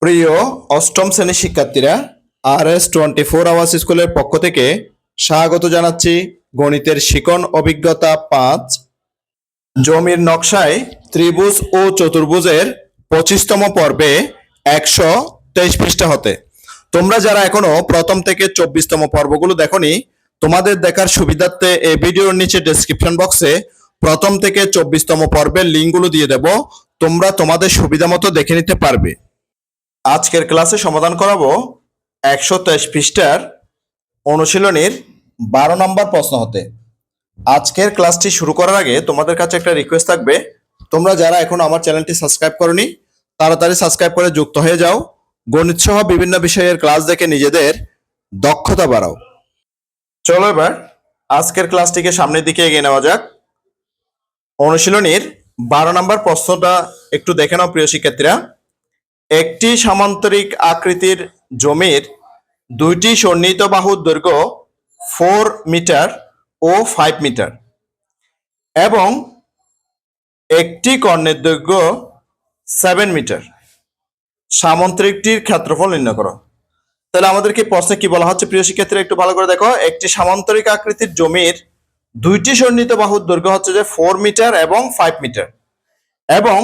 প্রিয় অষ্টম শ্রেণীর শিক্ষার্থীরা, RS24 স্কুলের পক্ষ থেকে স্বাগত জানাচ্ছি গণিতের শিখন অভিজ্ঞতা 5 জমির নকশায় ত্রিভুজ ও চতুর্ভুজের 25তম পর্বে 123 পৃষ্ঠা হতে। তোমরা যারা এখনো প্রথম থেকে 24তম পর্বগুলো দেখোনি, তোমাদের দেখার সুবিধার্থে এই ভিডিওর নিচে ডেসক্রিপশন বক্সে প্রথম থেকে 24তম পর্বের লিঙ্কগুলো দিয়ে দেব, তোমরা তোমাদের সুবিধা মতো দেখে নিতে পারবে। আজকের ক্লাসে সমাধান করাবো 123 পৃষ্ঠার অনুশীলনীর 12 নম্বর প্রশ্ন হতে। আজকের ক্লাসটি শুরু করার আগে তোমাদের কাছে একটা রিকোয়েস্ট থাকবে, তোমরা যারা এখন আমার চ্যানেলটি সাবস্ক্রাইব করনি তাড়াতাড়ি সাবস্ক্রাইব করে যুক্ত হয়ে যাও। গণিত সহ বিভিন্ন বিষয়ের ক্লাস দেখে নিজেদের দক্ষতা বাড়াও। চলো এবার আজকের ক্লাসটিকে সামনের দিকে এগিয়ে নেওয়া যাক। অনুশীলনীর 12 নম্বর প্রশ্নটা একটু দেখে নাও প্রিয় শিক্ষার্থীরা। একটি সামান্তরিক আকৃতির জমির দুইটি সন্নিহিত বাহুর দৈর্ঘ্য 4 মিটার ও 5 মিটার এবং একটি কর্ণের দৈর্ঘ্য 7 মিটার। সামান্তরিকটির ক্ষেত্রফল নির্ণয় করো। তাহলে আমাদেরকে প্রশ্নে কি বলা হচ্ছে প্রিয় শিক্ষার্থীরা, একটু ভালো করে দেখো। একটি সামান্তরিক আকৃতির জমির দুইটি সন্নিহিত বাহুর দৈর্ঘ্য হচ্ছে যে 4 মিটার এবং 5 মিটার এবং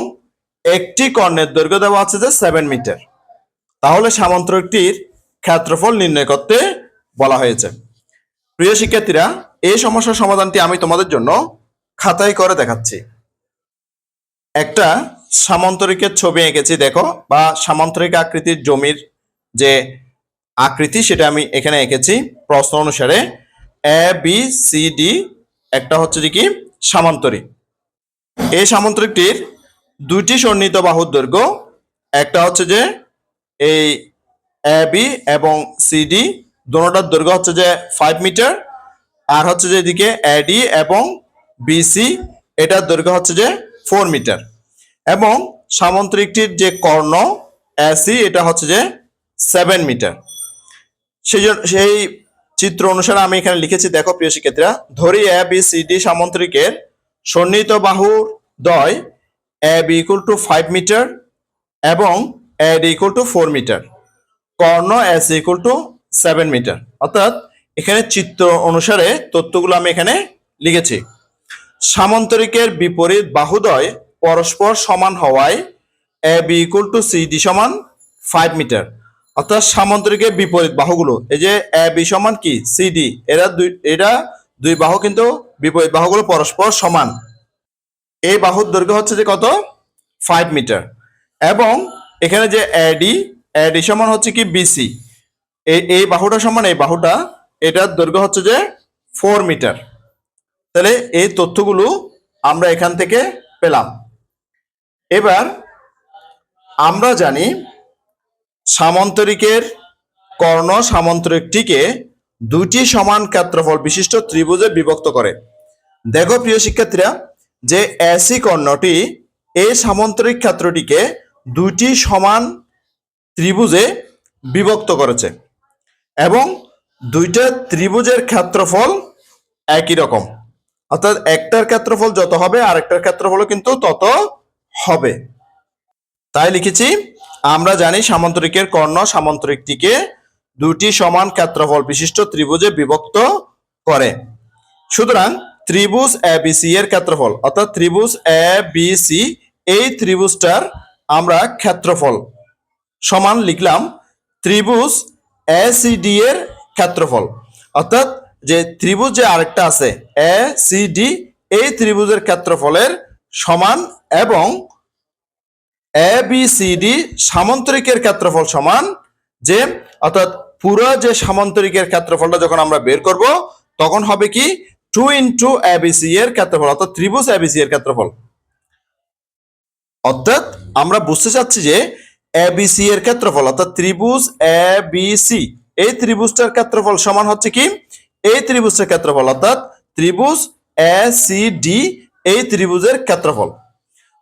একটি কর্ণের দৈর্ঘ্য দেওয়া আছে যে 7 মিটার। তাহলে সামান্তরিকটির ক্ষেত্রফল নির্ণয় করতে বলা হয়েছে। প্রিয় শিক্ষার্থীরা, এই সমস্যার সমাধানটি আমি তোমাদের জন্য খাতায় করে দেখাচ্ছি। একটা সামান্তরিকের ছবি এঁকেছি দেখো, বা সামান্তরিক আকৃতির জমির যে আকৃতি সেটা আমি এখানে এঁকেছি প্রশ্ন অনুসারে। ABCD একটা হচ্ছে যে কি সামান্তরিক। এই সামান্তরিকটির দুইটি সন্নিহিত বাহুর দৈর্ঘ্য, একটা হচ্ছে যে এই AB এবং CD দুটোটার দৈর্ঘ্য হচ্ছে যে 5 মিটার, আর হচ্ছে যে এদিকে AD এবং BC এটার দৈর্ঘ্য হচ্ছে যে 4 মিটার এবং সামান্তরিকটির যে কর্ণ AC এটা হচ্ছে যে 7 মিটার। সেই চিত্র অনুসারে আমি এখানে লিখেছি দেখো প্রিয় শিক্ষার্থীরা, ধরি ABCD সামান্তরিকের সন্নিহিত বাহুর দ্বয় AB = 5 মিটার এবং AD = 4 মিটার, কর্ণ AC = 7 মিটার। অর্থাৎ এখানে চিত্র অনুসারে তথ্যগুলো আমি এখানে লিখেছি। সামান্তরিকের বিপরীত বাহুদ্বয় পরস্পর সমান হওয়ায় AB = CD = 5 মিটার। অর্থাৎ সামান্তরিকের বিপরীত বাহুগুলো, এই যে AB সমান কি CD, এরা দুই বাহু কিন্তু বিপরীত বাহুগুলো পরস্পর সমান। এই বাহুর দৈর্ঘ্য হচ্ছে যে কত 5 মিটার এবং এখানে যে AD সমান হচ্ছে কি BC, এই বাহুটা সমান এই বাহুটা, এটার দৈর্ঘ্য হচ্ছে যে 4 মিটার। তাহলে এই তথ্যগুলো আমরা এখান থেকে পেলাম। এবার আমরা জানি সামান্তরিকের কর্ণ সামান্তরিকটিকে দুটি সমান ক্ষেত্রফল বিশিষ্ট ত্রিভুজে বিভক্ত করে। দেখো প্রিয় শিক্ষার্থীরা, যে AC কর্ণটি এই সামান্তরিক ক্ষেত্রটিকে দুটি সমান ত্রিভুজে বিভক্ত করেছে এবং দুইটা ত্রিভুজের ক্ষেত্রফল একই রকম। অর্থাৎ একটার ক্ষেত্রফল যত হবে আরেকটার ক্ষেত্রফলও কিন্তু তত হবে। তাই লিখেছি, আমরা জানি সামান্তরিকের কর্ণ সামান্তরিকটিকে দুটি সমান ক্ষেত্রফল বিশিষ্ট ত্রিভুজে বিভক্ত করে। সুতরাং ত্রিভুজ ABC এর ক্ষেত্রফল, অর্থাৎ ত্রিভুজ ABC এই ত্রিভুজটার আমরা ক্ষেত্রফল সমান লিখলাম ত্রিভুজ ACD এর ক্ষেত্রফল। অর্থাৎ যে ত্রিভুজ যে আরেকটা আছে ACD, এই ত্রিভুজের ক্ষেত্রফলের সমান এবং ABCD সামান্তরিকের ক্ষেত্রফল সমান। যে অর্থাৎ পুরো যে সামান্তরিকের ক্ষেত্রফলটা যখন আমরা বের করব তখন হবে কি 2 × ABC এর ক্ষেত্রফল, অর্থাৎ ত্রিভুজ ABC এর ক্ষেত্রফল। অর্থাৎ আমরা বুঝতে চাচ্ছি যে ABC এর ক্ষেত্রফল, অর্থাৎ ত্রিভুজ ABC এই ত্রিভুজটার ক্ষেত্রফল সমান হচ্ছে কি এই ত্রিভুজের ক্ষেত্রফল, অর্থাৎ ত্রিভুজ ACD এই ত্রিভুজের ক্ষেত্রফল।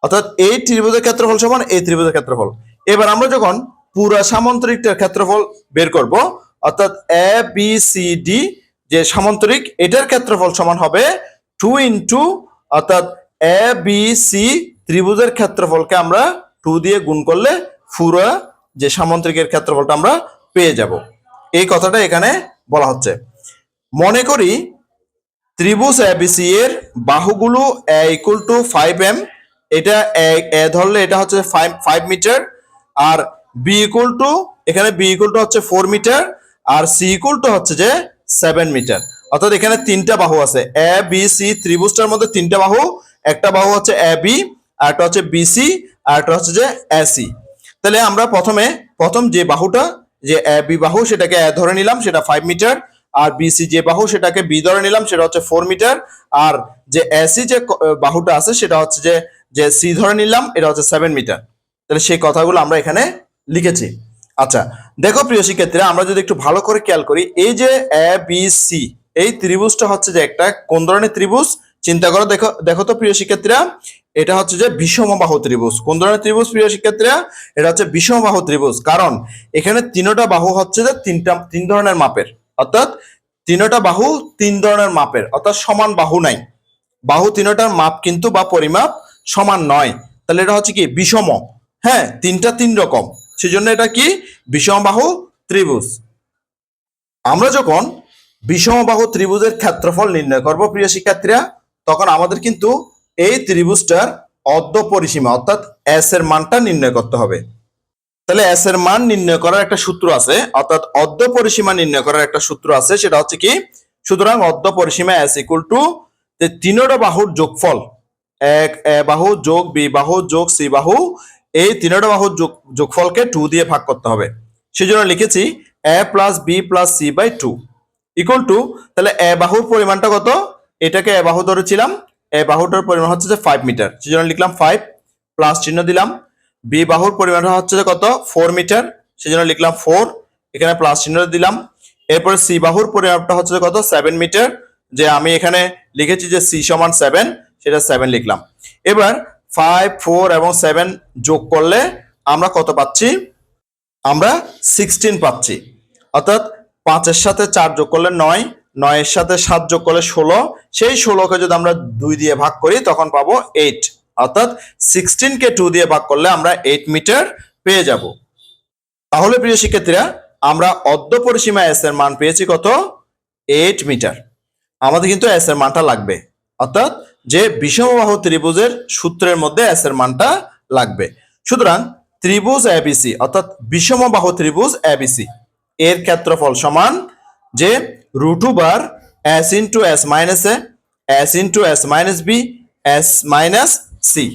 অর্থাৎ এই ত্রিভুজের ক্ষেত্রফল সমান এই ত্রিভুজের ক্ষেত্রফল। এবার আমরা যখন পুরো সামান্তরিকটার ক্ষেত্রফল বের করব, অর্থাৎ ABCD যে সামান্তরিক এটার ক্ষেত্রফল সমান হবে 2 অর্থাৎ ABC ত্রিভুজের ক্ষেত্রফলকে আমরা 2 দিয়ে গুণ করলে পুরো যে সামান্তরিকের ক্ষেত্রফলটা আমরা পেয়ে যাব। এই কথাটা এখানে বলা হচ্ছে। মনে করি ত্রিভুজ এবিসি এর বাহুগুলো a ইকুয়াল টু 5m, এটা এ ধরলে এটা হচ্ছে 5 মিটার, আর বি ইকুয়াল টু এখানে বি ইকুয়াল টু হচ্ছে 4 মিটার, আর সি ইকুয়াল টু হচ্ছে যে 7 মিটার। অর্থাৎ এখানে তিনটা বাহু আছে, এ বি সি, ত্রিভুজটার মধ্যে তিনটা বাহু, একটা বাহু হচ্ছে এ বি, আর একটা হচ্ছে বিসি, আর একটা হচ্ছে যে এসি। তাহলে আমরা প্রথম যে বাহুটা, যে এ বি বাহু, সেটাকে এ ধরে নিলাম, সেটা 5 মিটার, আর বিসি যে বাহু সেটাকে বি ধরে নিলাম, সেটা হচ্ছে 4 মিটার, আর যে এসি যে বাহুটা আছে সেটা হচ্ছে যে যে সি ধরে নিলাম, এটা হচ্ছে 7 মিটার। তাহলে সেই কথাগুলো আমরা এখানে লিখেছি। আচ্ছা, দেখো প্রিয় শিক্ষার্থীরা, আমরা যদি একটু ভালো করে খেয়াল করি, এই যে এ বি সি, এই ত্রিভুজটা হচ্ছে যে একটা কোন ধরনের ত্রিভুজ চিন্তা করো। দেখো দেখো তো প্রিয় শিক্ষার্থীরা, এটা হচ্ছে যে বিষমবাহু ত্রিভুজ। কোন ধরনের ত্রিভুজ প্রিয় শিক্ষার্থীরা? এটা হচ্ছে বিষমবাহু ত্রিভুজ। কারণ এখানে তিনটা বাহু হচ্ছে যে তিন ধরনের মাপের, অর্থাৎ তিনটা বাহু তিন ধরনের মাপের, অর্থাৎ সমান বাহু নাই। বাহু তিনটার মাপ কিন্তু বা পরিমাপ সমান নয়। তাহলে এটা হচ্ছে কি বিষম। হ্যাঁ, তিনটা তিন রকম, সেজন্য এটা কি বিষমবাহু ত্রিভুজ। আমরা যখন বিষমবাহু ত্রিভুজের ক্ষেত্রফল নির্ণয় করব প্রিয় শিক্ষার্থীরা, তখন আমাদের কিন্তু এই ত্রিভুজটার অর্ধ পরিসীমা অর্থাৎ এস এর মানটা নির্ণয় করতে হবে। তাহলে এস এর মান নির্ণয় করার একটা সূত্র আছে, অর্থাৎ অর্ধ পরিসীমা নির্ণয় করার একটা সূত্র আছে, সেটা হচ্ছে কি, সুতরাং অর্ধ পরিসীমা এস ইকুয়াল টু তিনটা বাহুর যোগফল, এক এ বাহু যোগ বি বাহু যোগ সি বাহু, এই তিনটা বাহুর যোগফলকে 2 দিয়ে ভাগ করতে হবে। সেই জন্য লিখেছি A plus B plus C by 2 equal to, তাহলে এ বাহুর পরিমাণটা কত, এটাকে এ বাহু ধরেছিলাম, এ বাহুটার পরিমাণ হচ্ছে যে 5 মিটার, সেই জন্য লিখলাম 5 প্লাস চিহ্ন দিলাম। বি বাহুর পরিমাণটা হচ্ছে যে কত, 4 মিটার, সেই জন্য লিখলাম 4, এখানে প্লাস চিহ্ন দিলাম। এরপরে সি বাহুর পরিমাপটা হচ্ছে যে কত, 7 মিটার, যে আমি এখানে লিখেছি যে সি সমান 7, সেটা 7 লিখলাম। এবার 5 4 এবং 7 যোগ করলে আমরা কত পাচ্ছি, আমরা 16 পাচ্ছি। অর্থাৎ 5-এর সাথে 4 যোগ করলে 9, 9-এর সাথে 7 যোগ করলে 16, সেই 16কে যদি আমরা 2 দিয়ে ভাগ করি তখন পাবো 8। অর্থাৎ 16কে 2 দিয়ে ভাগ করলে আমরা 8 মিটার পেয়ে যাব। তাহলে প্রিয় শিক্ষার্থীরা, আমরা অর্ধ পরিসীমা এস এর মান পেয়েছি কত, 8 মিটার। আমাদের কিন্তু এস এর মানটা লাগবে, অর্থাৎ যে বিষমবাহু ত্রিভুজের সূত্রের মধ্যে এস এর মানটা লাগবে। সুতরাং ত্রিভুজ এবিসি অর্থাৎ বিষমবাহু ত্রিভুজ এবিসি এর ক্ষেত্রফল সমান যে √2 S into S minus A, S into S minus B, S minus C.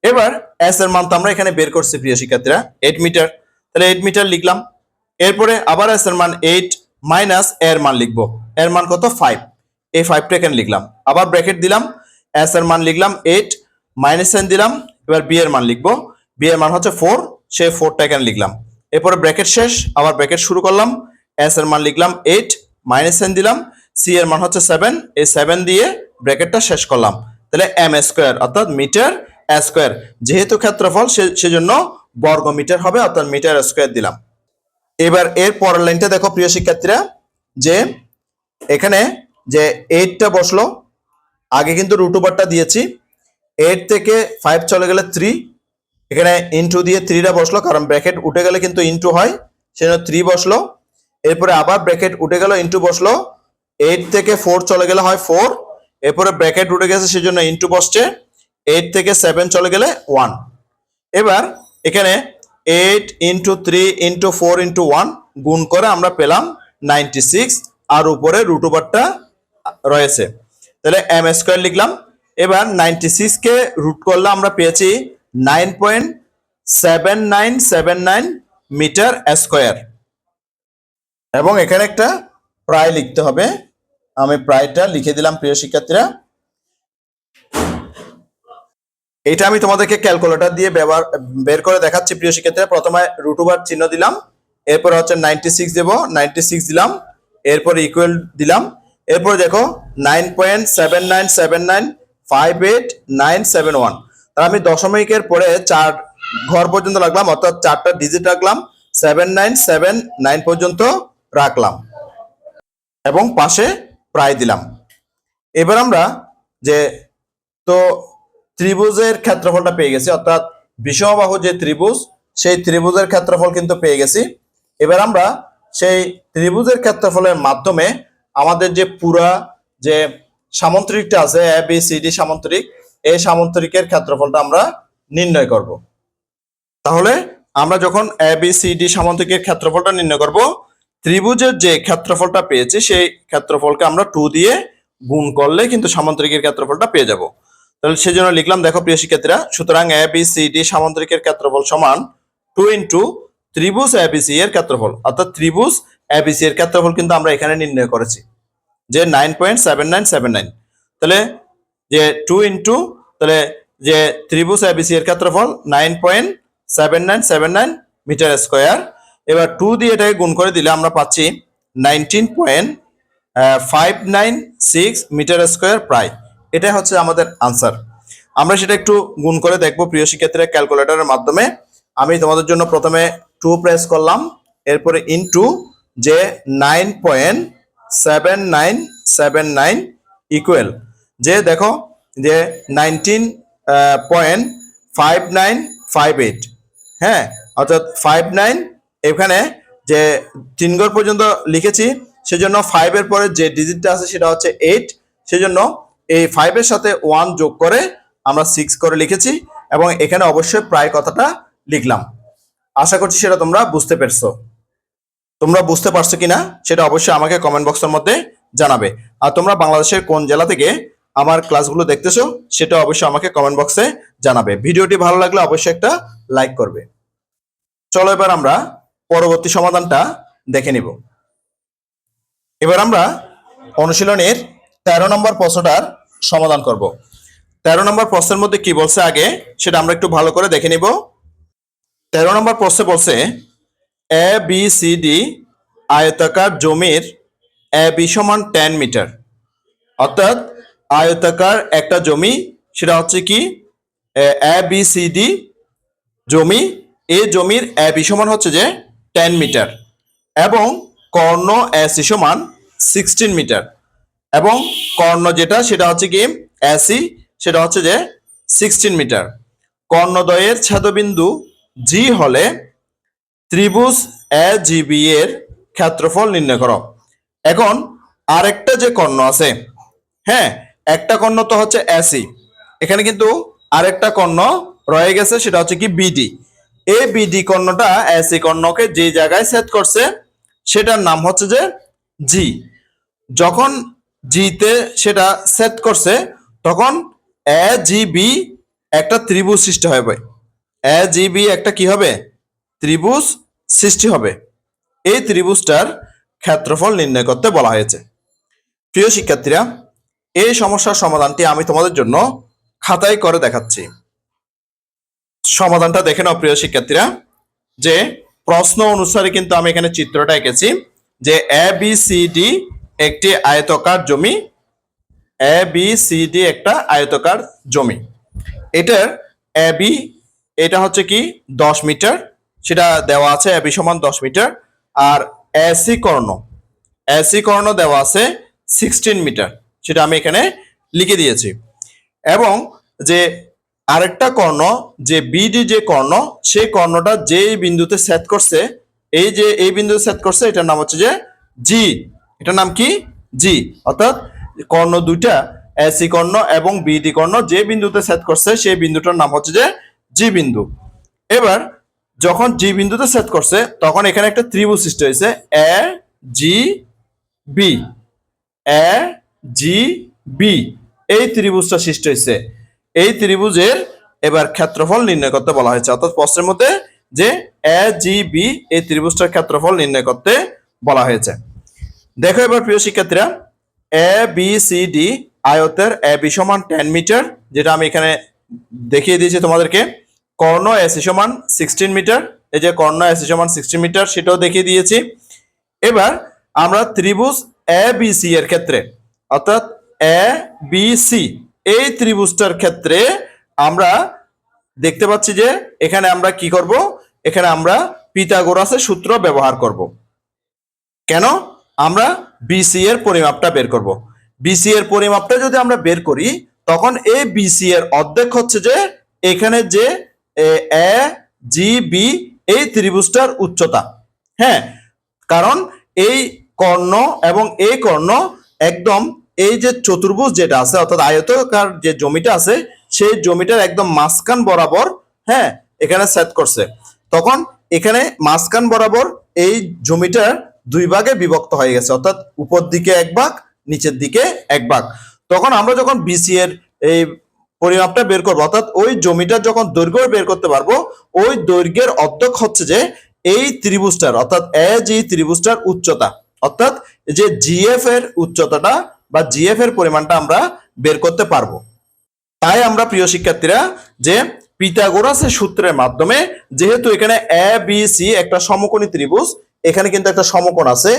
এবার এস এর মান তো আমরা এখানে বের করছি প্রিয় শিক্ষার্থীরা, 8 মিটার, তাহলে 8 মিটার লিখলাম। এরপরে আবার এস এর মান 8 মাইনাস এর মান লিখবো, এর মান কত 5, এই 5টা এখানে লিখলাম, আবার ব্র্যাকেট দিলাম, এস এর মান লিখলাম 8 মাইনাস সাইন দিলাম। এবার বি এর মান লিখবো, বি এর মান হচ্ছে 4, সেই 4টা এখানে লিখলাম। এরপরে ব্র্যাকেট শেষ, আবার ব্র্যাকেট শুরু করলাম, এস এর মান লিখলাম 8 মাইনাস সাইন দিলাম, সি এর মান হচ্ছে 7, এই 7 দিয়ে ব্র্যাকেটটা শেষ করলাম। তাহলে এম স্কোয়ার অর্থাৎ মিটার স্কোয়ার, যেহেতু ক্ষেত্রফল সেজন্য বর্গ মিটার হবে, অর্থাৎ মিটার স্কোয়ার দিলাম। এবার এর পরের লাইনটা দেখো প্রিয় শিক্ষার্থীরা, যে এখানে যে 8টা বসলো, আগে কিন্তু √2টা দিয়েছি, 8 থেকে 5 চলে গেলে 3, এখানে ইনটু দিয়ে 3টা বসলো, কারণ ব্র্যাকেট উঠে গেলে কিন্তু ইনটু হয়, সেজন্য 3 বসলো। এরপরে আবার ব্র্যাকেট উঠে গেল, ইনটু বসলো, 8 থেকে 4 চলে গেলে হয় 4, এরপরে ব্র্যাকেট উঠে গেছে সেজন্য ইনটু বসছে, 8 থেকে 7 চলে গেলে 1। এবার এখানে 8 ইন্টু 3 ইন্টু 4 ইন্টু 1 গুণ করে আমরা পেলাম 96, আর উপরে √2টা রয়েছে, তাহলে এম স্কোয়ার লিখলাম। এবার 96 কে রুট করলে আমরা পেয়েছি 9.7979 মিটার স্কোয়ার। এবং এখানে একটা প্রায় লিখতে হবে, আমি প্রায়টা লিখে দিলাম প্রিয় শিক্ষার্থীরা। এটা আমি তোমাদেরকে ক্যালকুলেটর দিয়ে বের করে দেখাচ্ছি প্রিয় শিক্ষার্থীরা। প্রথমে √2 চিহ্ন দিলাম, এরপর হচ্ছে 96 দেব, 96 দিলাম, এরপর ইকুয়াল দিলাম, এরপর দেখো 9.797958,971, তার আমি দশমিকের পরে 4 ঘর পর্যন্ত রাখলাম, অর্থাৎ 4টা ডিজিট রাখলাম, 7979 পর্যন্ত রাখলাম এবং পাশে প্রায় দিলাম। এবার আমরা যে তো ত্রিভুজের ক্ষেত্রফলটা পেয়ে গেছি, অর্থাৎ বিষমবাহু যে ত্রিভুজ সেই ত্রিভুজের ক্ষেত্রফল কিন্তু পেয়ে গেছি। এবার আমরা সেই ত্রিভুজের ক্ষেত্রফলের মাধ্যমে আমাদের যে পুরা যে সামন্তরিকটা আছে এ বি সি ডি সামন্তরিক, এই সামন্তরিকের ক্ষেত্রফলটা আমরা নির্ণয় করব। তাহলে আমরা যখন এ বি সি ডি সামন্তরিকের ক্ষেত্রফলটা নির্ণয় করব, ত্রিভুজের যে ক্ষেত্রফলটা পেয়েছি সেই ক্ষেত্রফলকে আমরা 2 দিয়ে গুণ করলে কিন্তু সামান্তরিকের ক্ষেত্রফলটা পেয়ে যাব। তাহলে সেজন্য লিখলাম, দেখো প্রিয় শিক্ষার্থীরা, সুতরাং এ বি সি ডি সামান্তরিকের ক্ষেত্রফল সমান 2 ইন্টু ত্রিভুজ এ বি সি এর ক্ষেত্রফল, অর্থাৎ ত্রিভুজ এ বি সি এর ক্ষেত্রফল কিন্তু আমরা এখানে নির্ণয় করেছি যে 9.7979। তাহলে যে 2 ইন্টু, তাহলে যে ত্রিভুজ এ বি সি এর ক্ষেত্রফল 9.7979 মিটার স্কয়ার। এবার 2 দিয়ে এটাকে গুণ করে দিলে আমরা পাচ্ছি 19.596 মিটার স্কয়ার প্রায়। এটা হচ্ছে আমাদের আনসার। আমরা সেটা একটু গুণ করে দেখবো প্রিয় শিক্ষার্থীরা ক্যালকুলেটরের মাধ্যমে। আমি তোমাদের জন্য প্রথমে 2 প্রেস করলাম, এরপরে ইনটু যে 9.7979 ইকুয়াল যে দেখো যে 19.5958, হ্যাঁ, অর্থাৎ 59 এখানে যে 3 ঘর পর্যন্ত লিখেছি, সেজন্য 5 এর পরে যে ডিজিটটা আছে সেটা হচ্ছে 8, সেজন্য এই 5 এর সাথে 1 যোগ করে আমরা 6 করে লিখেছি এবং এখানে অবশ্যই প্রায় কথাটা লিখলাম। আশা করছি সেটা তোমরা বুঝতে পেরেছো। তোমরা বুঝতে পারছো কিনা সেটা অবশ্যই আমাকে কমেন্ট বক্সের মধ্যে জানাবে। আর তোমরা বাংলাদেশের কোন জেলা থেকে আমার ক্লাসগুলো দেখতেছো সেটা অবশ্যই আমাকে কমেন্ট বক্সে জানাবে। ভিডিওটি ভালো লাগলে অবশ্যই একটা লাইক করবে। চলো এবার আমরা পরবর্তী সমাধানটা দেখে নিব। এবার আমরা অনুশীলনের 13 নম্বর প্রশ্নটার সমাধান করব। 13 নম্বর প্রশ্নের মধ্যে কি বলছে আগে সেটা আমরা একটু ভালো করে দেখে নিব। 13 নম্বর প্রশ্নে বলছে এ বি সি ডি আয়তাকার জমির এ বি সমান 10 মিটার, অর্থাৎ আয়তাকার একটা জমি, সেটা হচ্ছে কি এ বি সি ডি জমি, এই জমির এ বি সমান হচ্ছে যে 10 মিটার এবং কর্ণ এসি সমান 16 মিটার এবং কর্ণ যেটা সেটা হচ্ছে কি এসি, সেটা হচ্ছে যে 16 মিটার। কর্ণদ্বয়ের ছেদবিন্দু জি হলে ত্রিভুজ এ জি বি এর ক্ষেত্রফল নির্ণয় করো। এখন আরেকটা যে কর্ণ আছে, হ্যাঁ, একটা কর্ণ তো হচ্ছে এসি, এখানে কিন্তু আরেকটা কর্ণ রয়ে গেছে সেটা হচ্ছে কি বিডি। এই বিডি কর্ণটা এসি কর্ণকে যে জায়গায় ছেদ করছে সেটার নাম হচ্ছে যে জি। যখন জিতে সেটা ছেদ করছে তখন এ জি বি একটা ত্রিভুজ সৃষ্টি হবে। এ জি বি একটা কি হবে? ত্রিভুজ সৃষ্টি হবে। এই ত্রিভুজটার ক্ষেত্রফল নির্ণয় করতে বলা হয়েছে। প্রিয় শিক্ষার্থীরা, এই সমস্যার সমাধানটি আমি তোমাদের জন্য খাতায় করে দেখাচ্ছি। সমাধানটা দেখে নাও প্রিয় শিক্ষার্থীরা, যে প্রশ্ন অনুসারে কিন্তু আমি এখানে চিত্রটা এঁকেছি যে এ বি সি ডি একটি আয়তাকার জমি, এ বি সি ডি একটা আয়তাকার জমি। এটার এ বি এটা হচ্ছে কি 10 মিটার, সেটা দেওয়া আছে এ বি সমান 10 মিটার। আর এসি কর্ণ দেওয়া আছে 16 মিটার, সেটা আমি এখানে লিখে দিয়েছি। এবং যে আরেকটা কর্ণ যে বিডি যে কর্ণ, সেই কর্ণটা যেই বিন্দুতে ছেদ করছে, এই যে এই বিন্দুতে ছেদ করছে, এটার নাম হচ্ছে যে জি। এটার নাম কি? জি। অর্থাৎ কর্ণ দুইটা এসি কর্ণ এবং বিডি কর্ণ যে বিন্দুতে ছেদ করছে সেই বিন্দুটার নাম হচ্ছে যে জি বিন্দু। এবার যখন জি বিন্দুতে ছেদ করছে তখন এখানে একটা ত্রিভুজ সৃষ্টি হয়েছে এ জি বি, এ জি বি, এই ত্রিভুজটা সৃষ্টি হয়েছে। এই ত্রিভুজের এবার ক্ষেত্রফল নির্ণয় করতে বলা হয়েছে, অর্থাৎ প্রশ্নের মধ্যে যে এ জি বি এই ত্রিভুজটার ক্ষেত্রফল নির্ণয় করতে বলা হয়েছে। দেখো এবার প্রিয় শিক্ষার্থীরা, এ বি সি ডি আয়তের এ বি সমান 10 মিটার, যেটা আমি এখানে দেখিয়ে দিয়েছি তোমাদেরকে। কর্ণ এসি সমান 16 মিটার, এই যে কর্ণ এসি সমান 16 মিটার সেটাও দেখিয়ে দিয়েছি। এবার আমরা ত্রিভুজ এ বি সি এর ক্ষেত্রে, অর্থাৎ এ বি সি এই ত্রিভুজটার ক্ষেত্রে আমরা দেখতে পাচ্ছি যে এখানে আমরা কি করব, এখানে আমরা পিথাগোরাসের সূত্র ব্যবহার করব। কেন? আমরা বিসি এর পরিমাপটা বের করব। বিসি এর পরিমাপটা যদি আমরা বের করি তখন এই বিসি এর অর্ধেক হচ্ছে যে এখানে যে এ জি বি এই ত্রিভুজটার উচ্চতা। হ্যাঁ, কারণ এই কর্ণ এবং এই কর্ণ একদম এই যে চতুর্ভুজ যেটা আছে অর্থাৎ আয়তাকার যে জমিটা আছে সেই জমিটার একদম মাঝখান বরাবর, হ্যাঁ, এখানে সেট করছে। তখন এখানে মাঝখান বরাবর এই জমিটার দুই ভাগে বিভক্ত হয়ে গেছে, অর্থাৎ উপর দিকে এক ভাগ, নিচের দিকে এক ভাগ। তখন আমরা যখন বিসি এর এই পরিমাপটা বের করবো, অর্থাৎ ওই জমিটার যখন দৈর্ঘ্য বের করতে পারবো, ওই দৈর্ঘ্যের অর্ধেক হচ্ছে যে এই ত্রিভুজটার অর্থাৎ জি ত্রিভুজটার উচ্চতা, অর্থাৎ যে জিএফ এর উচ্চতাটা বা জিএফ এর পরিমাণটা আমরা বের করতে পারবো। তাই আমরা প্রিয় শিক্ষার্থীরা যে পিথাগোরাসের সূত্রের মাধ্যমে, যেহেতু এখানে এ বি সি একটা সমকোণী ত্রিভুজ, এখানে কিন্তু একটা সমকোণ আছে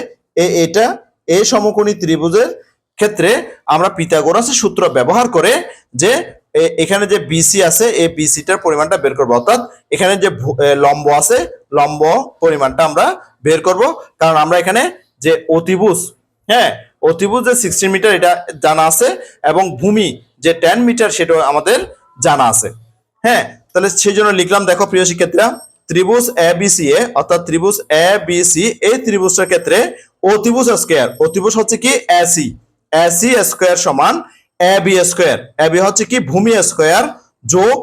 এটা, এই সমকোণী ত্রিভুজের ক্ষেত্রে আমরা পিথাগোরাসের সূত্র ব্যবহার করে যে এখানে যে বিসি আছে এই বিসিটার পরিমাণটা বের করব, অর্থাৎ এখানে যে লম্ব আছে লম্ব পরিমাণটা আমরা বের করব। কারণ আমরা এখানে যে অতিভুজ, হ্যাঁ, অতিভুজ যে 16 মিটার এটা জানা আছে এবং ভূমি যে 10 মিটার সেটা আমাদের জানা আছে। হ্যাঁ, তাহলে সেই জন্য লিখলাম, দেখো প্রিয় শিক্ষার্থীরা, ত্রিভুজ এ বি সি এ অর্থাৎ ত্রিভুজ এ বি সি এই ত্রিভুজটার ক্ষেত্রে অতিভুজ স্কয়ার, অতিভুজ হচ্ছে কি এসি, এসি স্কয়ার সমান A B square, A B হচ্ছে কি ভূমি স্কয়ার যোগ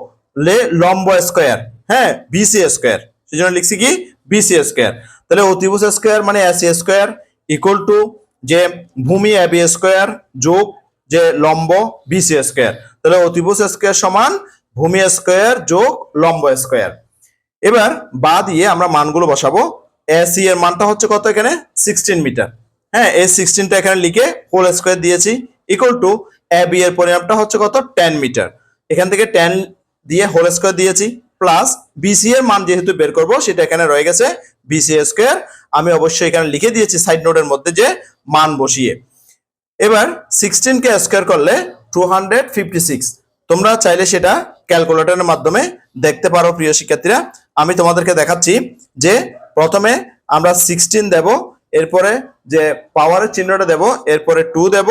লম্ব স্কয়ার, হ্যাঁ, বিসি স্কয়ার, সেই জন্য লিখছি কি বিসি স্কয়ার। তাহলে অতিভুজ স্কয়ার মানে এসি স্কয়ার ইকুয়াল টু যে ভূমি এ বি স্কয়ার যোগ যে লম্ব বিসি স্কয়ার। তাহলে অতিভুজ স্কয়ার সমান ভূমি স্কয়ার যোগ লম্ব স্কয়ার। এবার বা দিয়ে আমরা মানগুলো বসাবো। এসি এর মানটা হচ্ছে কত, এখানে 16 মিটার, হ্যাঁ, এই 16টা এখানে লিখে হোল স্কয়ার দিয়েছি ইকুয়াল টু এ বি এর পরিমাপটা হচ্ছে কত 10 মিটার, এখান থেকে 10 দিয়ে হোল স্কয়ার দিয়েছি প্লাস বিসি এর মান যেহেতু বের করব সেটা এখানে রয়ে গেছে বিসি স্কয়ার, আমি অবশ্যই এখানে লিখে দিয়েছি সাইড নোটের মধ্যে যে মান বসিয়ে। এবার 16 কে স্কয়ার করলে 256, তোমরা চাইলে সেটা ক্যালকুলেটরের মাধ্যমে দেখতে পারো প্রিয় শিক্ষার্থীরা। আমি তোমাদেরকে দেখাচ্ছি যে প্রথমে আমরা 16 দেব, এরপরে যে পাওয়ারের চিহ্নটা দেব, এরপরে 2 দেব,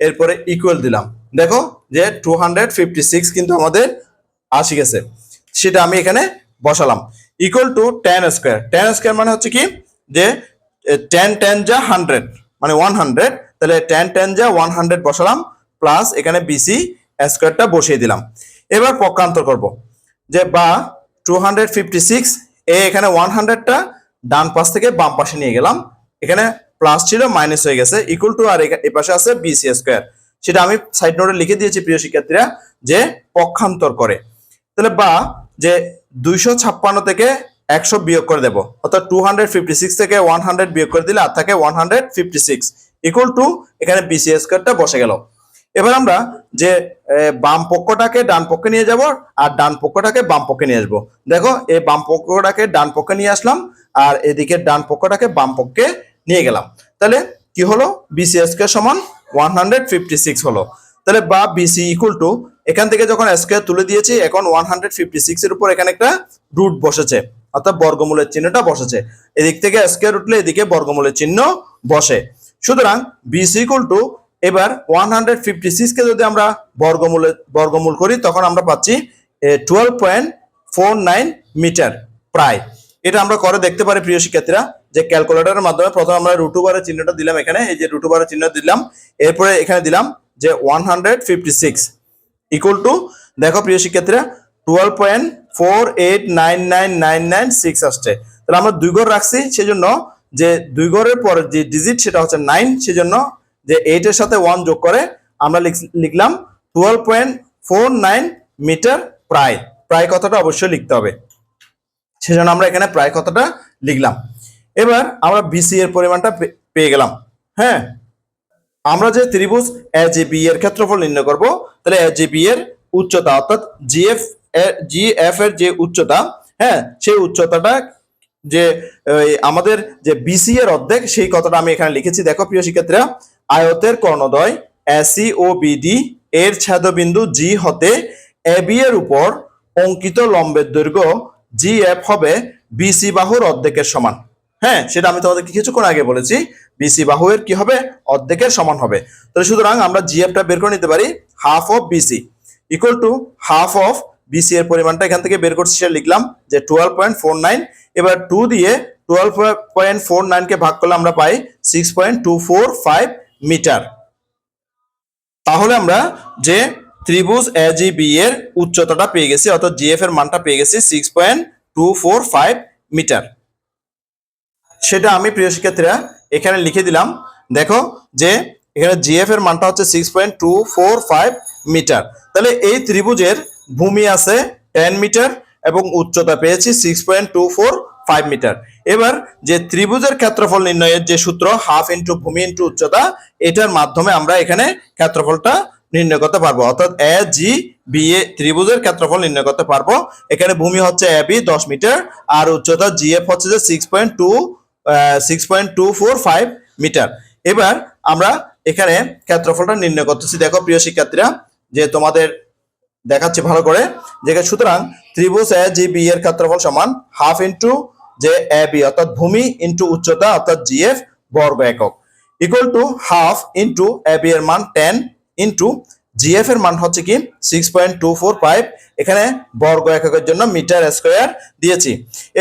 এরপরে ইকুয়াল দিলাম, দেখো যে 256 কিন্তু আমাদের আসি গেছে, সেটা আমি এখানে বসালাম ইকুয়াল টু 10 স্কয়ার। 10 স্কয়ার মানে হচ্ছে কি যে 10 10 যা 100 মানে 100, তাহলে 10 10 যা 100 বসালাম প্লাস এখানে বিসি স্কয়ারটা বসিয়ে দিলাম। এবার পক্ষান্তর করব যে বা 256 এখানে 100টা ডান পাশ থেকে বাম পাশে নিয়ে গেলাম, এখানে প্লাস ছিল মাইনাস হয়ে গেছে ইকুয়াল টু, আর এই পাশে আছে বিসি স্কয়ার, সেটা আমি সাইড নোটে লিখে দিয়েছি প্রিয় শিক্ষার্থীরা যে পক্ষান্তর করে। তাহলে বা যে 256 থেকে 100 বিয়োগ করে দেব, অর্থাৎ 256 থেকে 100 বিয়োগ করে দিলে আর থাকে 156 ইকুয়াল টু এখানে বিসি স্কয়ারটা বসে গেল। এবার আমরা যে বাম পক্ষটাকে ডান পক্ষে নিয়ে যাব আর ডান পক্ষটাকে বাম পক্ষে নিয়ে আসবো, দেখো এই বাম পক্ষটাকে ডান পক্ষে নিয়ে আসলাম আর এদিকে ডান পক্ষটাকে বাম পক্ষে নিয়ে গেলাম, তাহলে কি হলো বিসি স্কয়ার সমান 156 হলো। তাহলে বা বিসি ইকুয়াল টু এখান থেকে যখন স্কয়ার তুলে দিয়েছি এখন 156 এর উপর এখানে একটা রুট বসেছে, অর্থাৎ বর্গমূলের চিহ্নটা বসেছে, এদিক থেকে স্কয়ার উঠলে এদিকে বর্গমূলের চিহ্ন বসে। সুতরাং বিসি ইকুয়াল টু এবার 156 কে যদি আমরা বর্গমূল করি তখন আমরা পাচ্ছি 12.49 মিটার প্রায়। এটা আমরা করে দেখতে পারি প্রিয় শিক্ষার্থীরা যে ক্যালকুলেটরের মাধ্যমে। প্রথমে আমরা √/এর চিহ্নটা দিলাম, এখানে এই যে √/এর চিহ্ন দিলাম, এরপরে এখানে দিলাম যে 156 ইকুয়াল টু, দেখো প্রিয় শিক্ষার্থীরা 12.48999996 আসছে। তাহলে আমরা দুই ঘর রাখছি, সেজন্য যে দুই ঘরের পরে যে ডিজিট সেটা হচ্ছে 9, সেজন্য যে 8 এর সাথে 1 যোগ করে আমরা লিখলাম 12.49 মিটার প্রায়। প্রায় কথাটা অবশ্যই লিখতে হবে, সেজন্য আমরা এখানে প্রায় কথাটা লিখলাম। এবার আমরা বিসি এর পরিমাণটা পেয়ে গেলাম। হ্যাঁ, আমরা যে ত্রিভুজ এজিবি এর ক্ষেত্রফল নির্ণয় করব, তাহলে এজিবি এর উচ্চতা অর্থাৎ জিএফ এর যে উচ্চতা, হ্যাঁ, সেই উচ্চতাটা যে আমাদের যে বিসি এর অর্ধেক সেই কথাটা আমি এখানে লিখেছি। দেখো প্রিয় শিক্ষার্থীরা, আয়তের কর্ণদ্বয় এসি ও বিডি এর ছেদবিন্দু জি হতে এবি এর উপর অঙ্কিত লম্বের দৈর্ঘ্য জিএফ হবে বিসি বাহুর অর্ধেকের সমান। হ্যাঁ, সেটা আমি তোমাদেরকে কিছুক্ষণ আগে বলেছি, বিসি বাহুর কি হবে অর্ধেকের সমান হবে। তাহলে সুতরাং আমরা জিএফটা বের করে নিতে পারি half of BC equal to half of BC এর পরিমাণটা এখান থেকে বের করছি সেটা লিখলাম যে 12.49। এবার 2 দিয়ে 12.49 কে ভাগ করলে আমরা পাই 6.245 মিটার। তাহলে আমরা যে ত্রিভুজ এজিবি এর উচ্চতাটা পেয়ে গেছি, অর্থাৎ জিএফ এর মানটা পেয়ে গেছি 6.245 মিটার। সেটা আমি প্রিয় শিক্ষার্থীরা এখানে লিখে দিলাম। দেখো যে এখানে জিএফ এর মানটা হচ্ছে 6.245 মিটার। তাহলে এই ত্রিভুজের ভূমি আছে 10 মিটার এবং উচ্চতা পেয়েছি 6.245 মিটার। এবার যে ত্রিভুজের ক্ষেত্রফল নির্ণয়ের যে সূত্র হাফ ইন্টু ভূমি ইন্টু উচ্চতা, এটার মাধ্যমে আমরা এখানে ক্ষেত্রফলটা নির্ণয় করতে পারবো, অর্থাৎ এ জি বি এ ত্রিভুজের ক্ষেত্রফল নির্ণয় করতে পারবো। এখানে ভূমি হচ্ছে এ বি 10 মিটার আর উচ্চতা জিএফ হচ্ছে যে 6.245 মিটার। এবার আমরা এখানে ক্ষেত্রফলটা নির্ণয় করতেছি। দেখো প্রিয় শিক্ষার্থীরা যে তোমাদের দেখাচ্ছি ভালো করে, যে সুতরাং ত্রিভুজ এ জি বি এর ক্ষেত্রফল সমান হাফ ইন্টু যে এ বি অর্থাৎ ভূমি ইন্টু উচ্চতা অর্থাৎ জিএফ বর্গ একক equal to half into A B এর মান 10 ইন্টু জিএফ এর মান হচ্ছে কি 6.245, এখানে বর্গ এককের জন্য মিটার স্কয়ার দিয়েছি।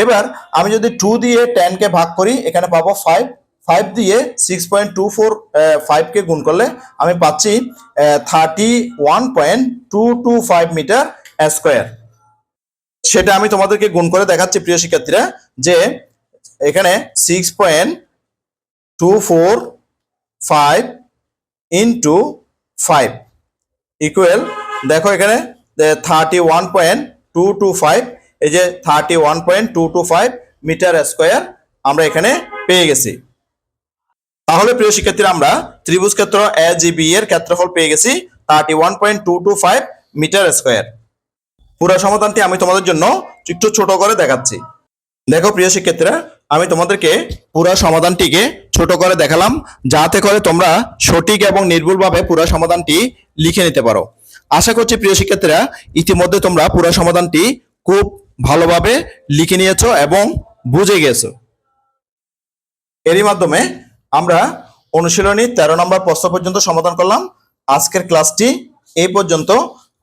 এবার আমি যদি 2 দিয়ে 10 কে ভাগ করি এখানে পাবো 5, 5 দিয়ে 6.245 কে গুণ করলে আমি পাচ্ছি 31.225 মিটার স্কয়ার। সেটা আমি তোমাদেরকে গুণ করে দেখাচ্ছি প্রিয় শিক্ষার্থীরা, যে এখানে 6.245 ইন্টু 5 ইকুয়াল, দেখো এখানে 31.225, এই যে 31.225 মিটার স্কয়ার আমরা এখানে পেয়ে গেছি। তাহলে প্রিয় শিক্ষার্থীরা আমরা ত্রিভুজ ক্ষেত্র এ জি বি এর ক্ষেত্রফল পেয়ে গেছি 31.225 মিটার স্কয়ার। পুরো সমাধানটি আমি তোমাদের জন্য একটু ছোট করে দেখাচ্ছি। দেখো প্রিয় শিক্ষার্থীরা আমি তোমাদেরকে পুরো সমাধানটিকে ছোট করে দেখালাম, যাতে করে তোমরা সঠিক এবং নির্ভুলভাবে পুরো সমাধানটি লিখে নিতে পারো। আশা করছি প্রিয় শিক্ষার্থীরা ইতিমধ্যে তোমরা পুরো সমাধানটি খুব ভালোভাবে লিখে নিয়েছো এবং বুঝে গেছো। এরই মাধ্যমে আমরা অনুশীলনী 13 নম্বর প্রশ্ন পর্যন্ত সমাধান করলাম। আজকের ক্লাসটি এই পর্যন্ত।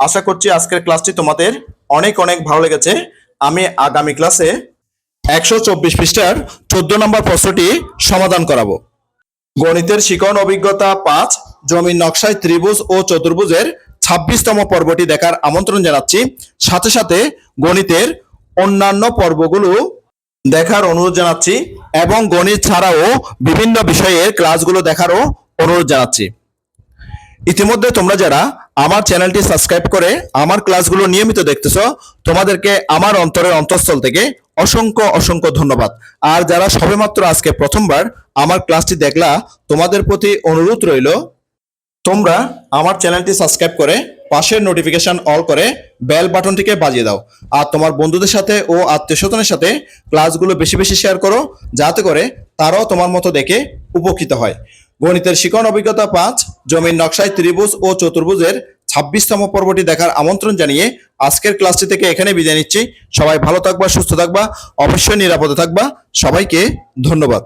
আশা করছি আজকের ক্লাসটি তোমাদের অনেক অনেক ভালো লেগেছে। আমি আগামী ক্লাসে 124 পৃষ্ঠার 14 নম্বর প্রশ্নটি সমাধান করাবো। গণিতের শিখন অভিজ্ঞতা 5 জমির নকশায় ত্রিভুজ ও চতুর্ভুজের 26তম পর্বটি দেখার আমন্ত্রণ জানাচ্ছি। সাথে সাথে গণিতের অন্যান্য পর্বগুলো দেখার অনুরোধ জানাচ্ছি এবং গণিত ছাড়াও বিভিন্ন বিষয়ের ক্লাসগুলো দেখারও অনুরোধ জানাচ্ছি। ইতিমধ্যে তোমরা যারা আমার চ্যানেলটি সাবস্ক্রাইব করে আমার ক্লাসগুলো নিয়মিত দেখতেছো, তোমাদেরকে আমার অন্তরের অন্তঃস্থল থেকে অসংখ্য অসংখ্য ধন্যবাদ। আর যারা সবেমাত্র আজকে প্রথমবার আমার ক্লাসটি দেখলা, তোমাদের প্রতি অনুরোধ রইল তোমরা আমার চ্যানেলটি সাবস্ক্রাইব করে পাশের নোটিফিকেশন অল করে বেল বাটনটিকে বাজিয়ে দাও। আর তোমার বন্ধুদের সাথে ও আত্মীয়স্বজনের সাথে ক্লাসগুলো বেশি বেশি শেয়ার করো, যাতে করে তারাও তোমার মতো দেখে উপকৃত হয়। গণিতের শিখন অভিজ্ঞতা 5 জমির নকশায় ত্রিভুজ ও চতুর্ভুজের 26তম পর্বটি দেখার আমন্ত্রণ জানিয়ে আজকের ক্লাসটি থেকে এখানে বিদায় নিচ্ছি। সবাই ভালো থাকবা, সুস্থ থাকবা, অবশ্যই নিরাপদে থাকবা। সবাইকে ধন্যবাদ।